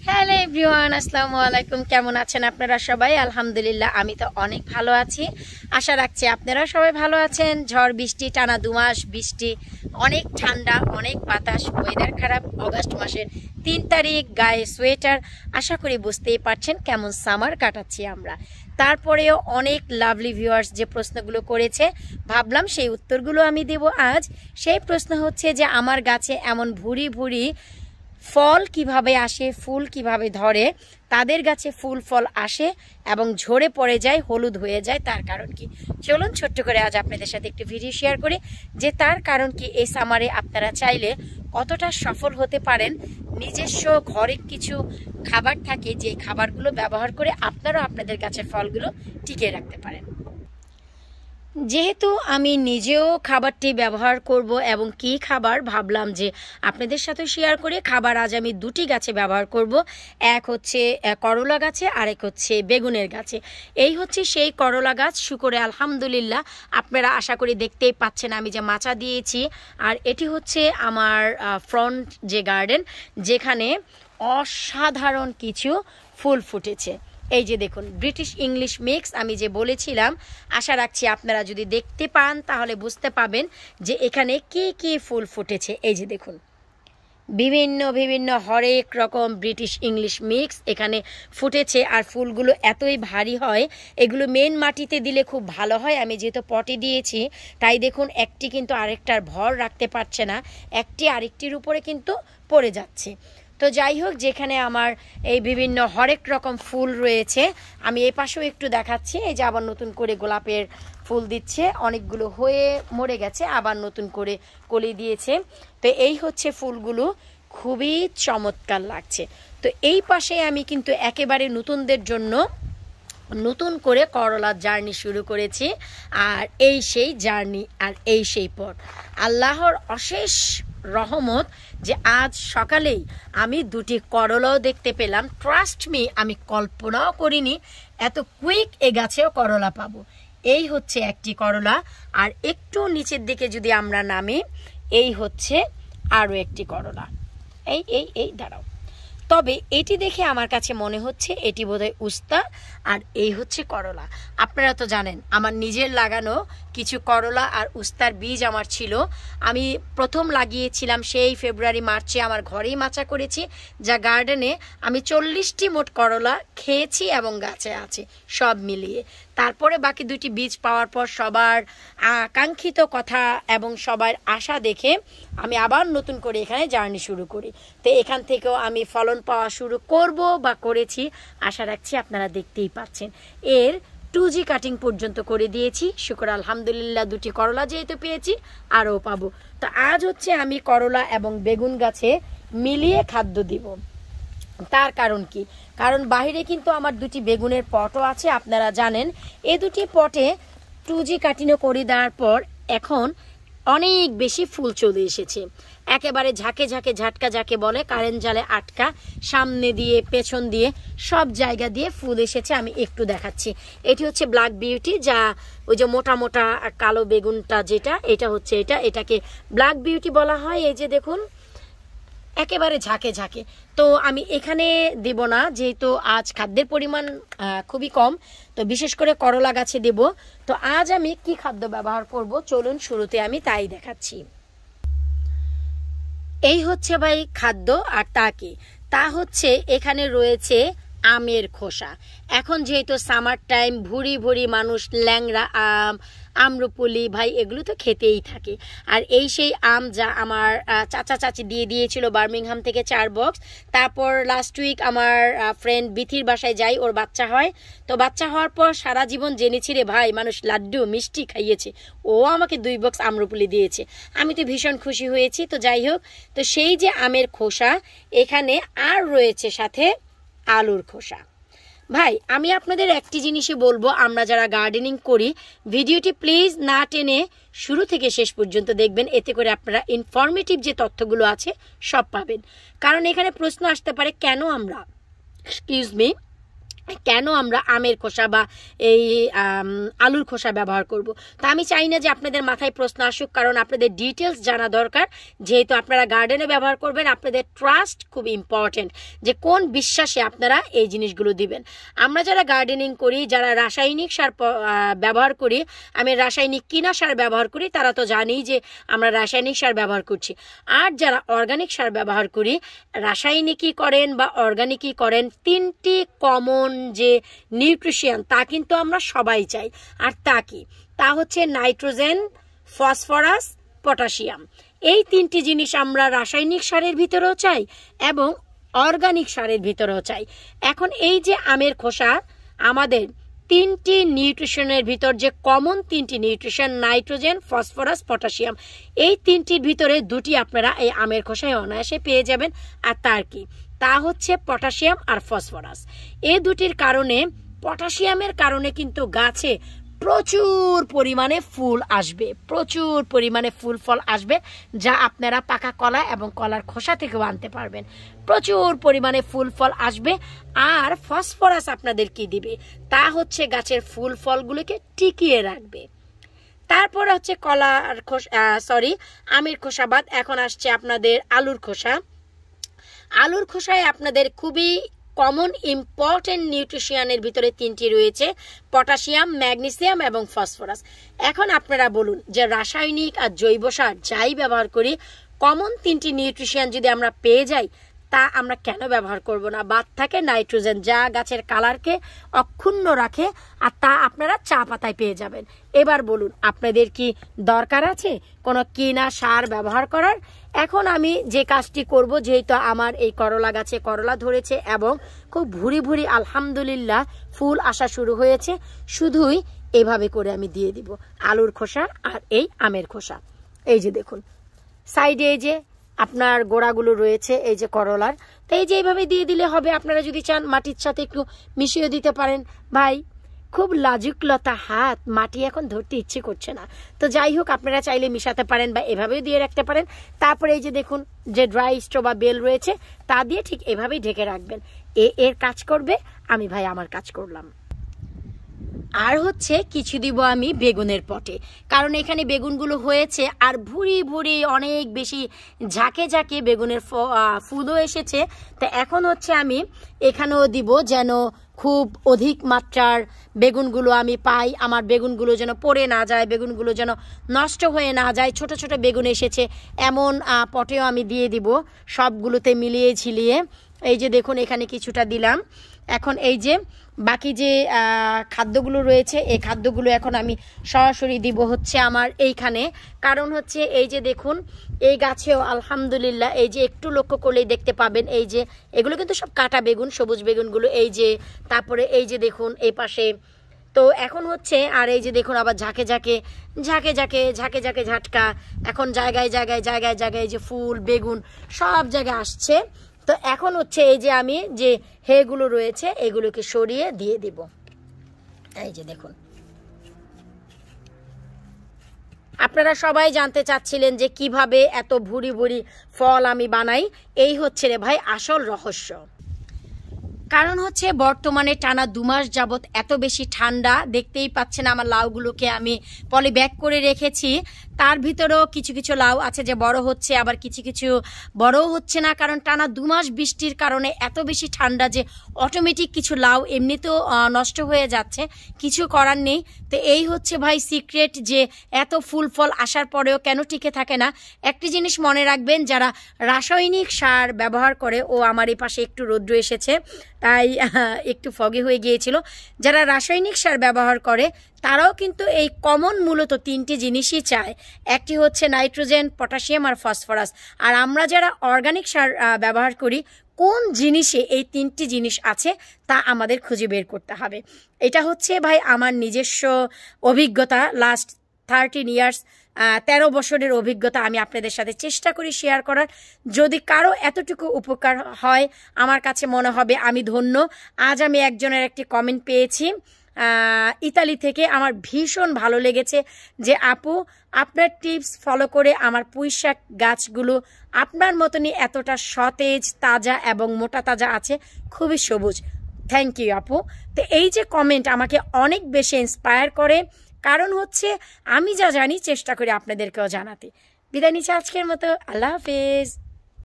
Hello everyone, আসসালামু আলাইকুম। কেমন আছেন আপনারা সবাই? আলহামদুলিল্লাহ, আমি তো অনেক ভালো আছি। আশা রাখছি আপনারা সবাই ভালো আছেন। ঝড় বৃষ্টি, টানা 2 মাস বৃষ্টি, অনেক ঠান্ডা, অনেক বাতাস, ওয়েদার খারাপ। অগাস্ট মাসের 3 তারিখ, গায়ে সোয়েটার। আশা করি বুঝতেই পারছেন কেমন সামার কাটাচ্ছি আমরা। তারপরেও অনেক লাভলি ভিউয়ার্স যে প্রশ্নগুলো করেছে, ভাবলাম সেই উত্তরগুলো আমি দেব আজ। সেই প্রশ্ন হচ্ছে যে আমার গাছে এমন ভুরি ভুরি ফল কিভাবে আসে, ফুল কিভাবে ধরে, তাদের গাছে ফুল ফল আসে এবং ঝরে পড়ে যায়, হলুদ হয়ে যায়, তার কারণ কি? চলুন ছোট্ট করে আজ আপনাদের সাথে একটি ভিডিও শেয়ার করি যে তার কারণ কি। এই সামারে আপনারা চাইলে কতটা সফল হতে পারেন। নিজস্ব ঘরে কিছু খাবার থাকে, যে খাবারগুলো ব্যবহার করে আপনারাও আপনাদের গাছের ফলগুলো টিকিয়ে রাখতে পারেন। যেহেতু আমি নিজেও খাবারটি ব্যবহার করব এবং কি খাবার ভাবলাম যে আপনাদের সাথে শেয়ার করে। খাবার আজ আমি 2টি গাছে ব্যবহার করব। এক হচ্ছে করলা গাছে, আরেক হচ্ছে বেগুনের গাছে। এই হচ্ছে সেই করলা গাছ। শুকরে আলহামদুলিল্লাহ, আপনারা আশা করি দেখতেই পাচ্ছেন আমি যে মাচা দিয়েছি। আর এটি হচ্ছে আমার ফ্রন্ট যে গার্ডেন, যেখানে অসাধারণ কিছু ফুল ফুটেছে। এই যে দেখুন, ব্রিটিশ ইংলিশ মিক্স আমি যে বলেছিলাম, আশা রাখছি আপনারা যদি দেখতে পান তাহলে বুঝতে পাবেন যে এখানে কি কি ফুল ফুটেছে। এই যে দেখুন, বিভিন্ন বিভিন্ন হরেক রকম ব্রিটিশ ইংলিশ মিক্স এখানে ফুটেছে। আর ফুলগুলো এতই ভারী হয়, এগুলো মেন মাটিতে দিলে খুব ভালো হয়। আমি যেহেতু পটে দিয়েছি, তাই দেখুন একটি কিন্তু আরেকটার ভর রাখতে পারছে না, একটি আরেকটির উপরে কিন্তু পড়ে যাচ্ছে। তো যাই হোক, যেখানে আমার এই বিভিন্ন হরেক রকম ফুল রয়েছে, আমি এই পাশেও একটু দেখাচ্ছি। এই যে আবার নতুন করে গোলাপের ফুল দিচ্ছে, অনেকগুলো হয়ে মরে গেছে, আবার নতুন করে কলি দিয়েছে। তো এই হচ্ছে ফুলগুলো, খুবই চমৎকার লাগছে। তো এই পাশে আমি কিন্তু একেবারে নতুনদের জন্য নতুন করে করলার জার্নি শুরু করেছি। আর এই সেই জার্নি, আর এই সেই পথ। আল্লাহর অশেষ রহমত যে আজ সকালেই আমি 2টি করলাও দেখতে পেলাম। ট্রাস্ট মি, আমি কল্পনাও করিনি এত কুইক এ গাছেও করলা পাবো। এই হচ্ছে একটি করলা, আর একটু নিচের দিকে যদি আমরা নামি, এই হচ্ছে আরও একটি করলা। এই এই এই দাঁড়াও, তবে এটি দেখে আমার কাছে মনে হচ্ছে এটি বোধহয় উস্তা, আর এই হচ্ছে করলা। আপনারা তো জানেন আমার নিজের লাগানো কিছু করলা আর উস্তার বীজ আমার ছিল। আমি প্রথম লাগিয়েছিলাম সেই ফেব্রুয়ারি মার্চে, আমার ঘরেই মাচা করেছি, যা গার্ডেনে আমি 40টি মোট করলা খেয়েছি এবং গাছে আছে সব মিলিয়ে। তারপরে বাকি 2টি বীজ পাওয়ার পর সবার আকাঙ্ক্ষিত কথা এবং সবার আশা দেখে আমি আবার নতুন করে এখানে জার্নি শুরু করি। তো এখান থেকেও আমি ফলন পাওয়া শুরু করব বা করেছি, আশা রাখছি আপনারা দেখতেই পাচ্ছেন। এর 2G কাটিং পর্যন্ত করে দিয়েছি। শুকর আলহামদুলিল্লাহ, 2টি করলা যেহেতু পেয়েছি, আরও পাবো। তো আজ হচ্ছে আমি করলা এবং বেগুন গাছে মিলিয়ে খাদ্য দিব। তার কারণ কি? কারণ বাইরে কিন্তু আমার 2টি বেগুনের পটও আছে, আপনারা জানেন। এই 2টি পটে 2G কাটিংও করে দেওয়ার পর এখন অনেক বেশি ফুল চলে এসেছে। একেবারে ঝাঁকে ঝাঁকে, ঝাটকা যাকে বলে, কারেন্ট জালে আটকা, সামনে দিয়ে পেছন দিয়ে সব জায়গা দিয়ে ফুল এসেছে। আমি একটু দেখাচ্ছি। এটি হচ্ছে ব্ল্যাক বিউটি, যা ওই যে মোটা মোটা কালো বেগুনটা যেটা, এটা হচ্ছে এটাকে ব্ল্যাক বিউটি বলা হয়। এই যে দেখুন, একেবারে ঝাঁকে ঝাঁকে। তো আমি এখানে দেব না, যেহেতু আজ খাদ্যের পরিমাণ খুবই কম, তো বিশেষ করে করলা গাছে দেব। তো আজ আমি কি খাদ্য ব্যবহার করব, চলুন শুরুতে আমি তাই দেখাচ্ছি। এই হচ্ছে ভাই খাদ্য, আর তা কি? তা হচ্ছে এখানে রয়েছে আমের খোসা। এখন যেহেতু সামার টাইম, ভুরি ভুরি মানুষ ল্যাংড়া আম, আম্রপলি, ভাই এগুলো তো খেতেই থাকে। আর এই সেই আম যা আমার চাচা চাচি দিয়ে দিয়েছিল বার্মিংহাম থেকে 4 বক্স। তারপর লাস্ট উইক আমার ফ্রেন্ড বিথির বাসায় যাই, ওর বাচ্চা হয়। তো বাচ্চা হওয়ার পর সারা জীবন জেনেছি রে ভাই, মানুষ লাড্ডু মিষ্টি খাইয়েছে, ও আমাকে 2 বক্স আম্রপলি দিয়েছে। আমি তো ভীষণ খুশি হয়েছি। তো যাই হোক, তো সেই যে আমের খোসা, এখানে আর রয়েছে সাথে আলুর খোসা। ভাই আমি আপনাদের একটি জিনিসই বলবো, আমরা যারা গার্ডেনিং করি, ভিডিওটি প্লিজ না টেনে শুরু থেকে শেষ পর্যন্ত দেখবেন। এতে করে আপনারা ইনফরমেটিভ যে তথ্যগুলো আছে সব পাবেন। কারণ এখানে প্রশ্ন আসতে পারে কেন আমরা কেন আমরা আমের খোসা বা এই আলুর খোসা ব্যবহার করব। তা আমি চাই না যে আপনাদের মাথায় প্রশ্ন আসুক, কারণ আপনাদের ডিটেলস জানা দরকার। যেহেতু আপনারা গার্ডেনে ব্যবহার করবেন, আপনাদের ট্রাস্ট খুব ইম্পর্টেন্ট, যে কোন বিশ্বাসে আপনারা এই জিনিসগুলো দিবেন। আমরা যারা গার্ডেনিং করি, যারা রাসায়নিক সার ব্যবহার করি, আমি রাসায়নিক কিনা সার ব্যবহার করি, তারা তো জানেই যে আমরা রাসায়নিক সার ব্যবহার করছি। আর যারা অর্গানিক সার ব্যবহার করি, রাসায়নিকই করেন বা অর্গানিকই করেন, তিনটি কমন যে নিউট্রিশন তা কিন্তু আমরা সবাই চাই। আর তা কি? তা হচ্ছে নাইট্রোজেন, ফসফরাস, পটাশিয়াম। এই তিনটি জিনিস আমরা রাসায়নিক সারের ভিতরেও চাই এবং অর্গানিক সারের ভিতরেও চাই। এখন এই যে আমের খোসা, আমাদের তিনটি নিউট্রিশনের ভিতর যে কমন তিনটি নিউট্রিশন, নাইট্রোজেন, ফসফরাস, পটাশিয়াম, এই তিনটির ভিতরে দুটি আপনারা এই আমের খোসায় অনায়াসে পেয়ে যাবেন। আর তার কি? তা হচ্ছে পটাশিয়াম আর ফসফরাস। এই দুটির কারণে, পটাশিয়ামের কারণে কিন্তু গাছে প্রচুর পরিমাণে ফুল আসবে, প্রচুর পরিমাণে ফুল ফল আসবে, যা আপনারা পাকা কলা এবং কলার খোসা থেকেও আনতে পারবেন। প্রচুর পরিমাণে ফুল ফল আসবে। আর ফসফরাস আপনাদের কি দিবে? তা হচ্ছে গাছের ফুল ফলগুলোকে টিকিয়ে রাখবে। তারপর হচ্ছে কলার খোসা, আমের খোসা বাদ এখন আসছে আপনাদের আলুর খোসা। আলুর খোসায় আপনাদের খুবই কমন ইম্পর্টেন্ট নিউট্রিশনের ভিতরে তিনটি রয়েছে, পটাশিয়াম, ম্যাগনেসিয়াম এবং ফসফরাস। এখন আপনারা বলুন যে রাসায়নিক আর জৈব সার যাই ব্যবহার করি, কমন তিনটি নিউট্রিশন যদি আমরা পেয়ে যাই, তা আমরা কেন ব্যবহার করব না? বাদ থাকে নাইট্রোজেন, যা গাছের কালারকে অক্ষুণ্ণ রাখে, আর তা আপনারা চা পাতায় পেয়ে যাবেন। এবার বলুন, আপনাদের কি দরকার আছে কোনো কিনা সার ব্যবহার করার? এখন আমি যে কাজটি করব, যেহেতু আমার এই করলা গাছে করলা ধরেছে এবং খুব ভুরি ভুরি আলহামদুলিল্লাহ ফুল আসা শুরু হয়েছে, শুধুই এভাবে করে আমি দিয়ে দিব আলুর খোসা আর এই আমের খোসা। এই যে দেখুন সাইডে এই যে আপনার গোড়াগুলো রয়েছে এই যে করলার, তো এই যে এইভাবে দিয়ে দিলে হবে। আপনারা যদি চান মাটির সাথে একটু মিশিয়ে দিতে পারেন। ভাই খুব লাজুকলতা হাত, মাটি এখন ধরতে ইচ্ছে করছে না, তো যাই হোক আপনারা চাইলে মিশাতে পারেন বা এভাবেও দিয়ে রাখতে পারেন। তারপরে এই যে দেখুন যে ড্রাই স্ট্র বা বেল রয়েছে, তা দিয়ে ঠিক এভাবেই ঢেকে রাখবেন। এর কাজ করবে, আমি ভাই আমার কাজ করলাম। আর হচ্ছে কিছু দিব আমি বেগুনের পটে, কারণ এখানে বেগুনগুলো হয়েছে আর ভুরি ভুরি অনেক বেশি ঝাঁকে ঝাঁকে বেগুনের ফুলও এসেছে। তো এখন হচ্ছে আমি এখানেও দিব, যেন খুব অধিক মাত্রার বেগুনগুলো আমি পাই, আমার বেগুনগুলো যেন পড়ে না যায়, বেগুনগুলো যেন নষ্ট হয়ে না যায়। ছোট ছোট বেগুন এসেছে, এমন পটেও আমি দিয়ে দিব, সবগুলোতে মিলিয়ে ঝিলিয়ে। এই যে দেখুন এখানে কিছুটা দিলাম। এখন এই যে বাকি যে খাদ্যগুলো রয়েছে, এই খাদ্যগুলো এখন আমি সরাসরি দিব হচ্ছে আমার এইখানে। কারণ হচ্ছে এই যে দেখুন এই গাছেও আলহামদুলিল্লাহ, এই যে একটু লক্ষ্য করলেই দেখতে পাবেন, এই যে এগুলো কিন্তু সব কাটা বেগুন, সবুজ বেগুনগুলো। এই যে তারপরে এই যে দেখুন এই পাশে, তো এখন হচ্ছে আর এই যে দেখুন আবার ঝাঁকে ঝাঁকে ঝাঁকে ঝাঁকে ঝাঁকে ঝাঁকে ঝাটকা, এখন জায়গায় জায়গায় জায়গায় জায়গায় যে ফুল বেগুন সব জায়গায় আসছে। তো এখন হচ্ছে এই যে আমি যে হেগুলো রয়েছে এগুলোকে সরিয়ে দিয়ে দিব। এই যে দেখুন, আপনারা সবাই জানতে চাচ্ছিলেন যে কিভাবে এত ভুরি ভুরি ফল আমি বানাই। এই হচ্ছে রে ভাই আসল রহস্য। কারণ হচ্ছে বর্তমানে টানা 2 মাস যাবত এত বেশি ঠান্ডা, দেখতেই পাচ্ছেন আমার লাউগুলোকে আমি পলি ব্যাগ করে রেখেছি। তার ভিতরেও কিছু কিছু লাউ আছে যে বড় হচ্ছে, আবার কিছু কিছু বড়ও হচ্ছে না, কারণ টানা 2 মাস বৃষ্টির কারণে এত বেশি ঠান্ডা যে অটোমেটিক কিছু লাউ এমনিতেও নষ্ট হয়ে যাচ্ছে, কিছু করার নেই। তো এই হচ্ছে ভাই সিক্রেট, যে এত ফুল ফল আসার পরেও কেন টিকে থাকে না। একটি জিনিস মনে রাখবেন, যারা রাসায়নিক সার ব্যবহার করে, ও আমার এই পাশে একটু রৌদ্র এসেছে তাই একটু ফগি হয়ে গিয়েছিল, যারা রাসায়নিক সার ব্যবহার করে তারাও কিন্তু এই কমন মূলত 3টি জিনিসই চায়। একটি হচ্ছে নাইট্রোজেন, পটাশিয়াম আর ফসফরাস। আর আমরা যারা অর্গানিক সার ব্যবহার করি, কোন জিনিসে এই 3টি জিনিস আছে তা আমাদের খুঁজে বের করতে হবে। এটা হচ্ছে ভাই আমার নিজস্ব অভিজ্ঞতা, লাস্ট 13 ইয়ার্স 13 বছরের অভিজ্ঞতা আমি আপনাদের সাথে চেষ্টা করি শেয়ার করার। যদি কারো এতটুকু উপকার হয়, আমার কাছে মনে হবে আমি ধন্য। আজ আমি একজনের একটি কমেন্ট পেয়েছি ইতালি থেকে, আমার ভীষণ ভালো লেগেছে যে আপু আপনার টিপস ফলো করে আমার পুঁইশাক গাছগুলো আপনার মতনই এতটা সতেজ, তাজা এবং মোটা তাজা আছে, খুবই সবুজ। থ্যাংক ইউ আপু। তো এই যে কমেন্ট আমাকে অনেক বেশি ইন্সপায়ার করে, কারণ হচ্ছে আমি যা জানি চেষ্টা করি আপনাদেরকেও জানাতে। বিদায় নিচ্ছি আজকের মতো, আল্লাহ হাফেজ।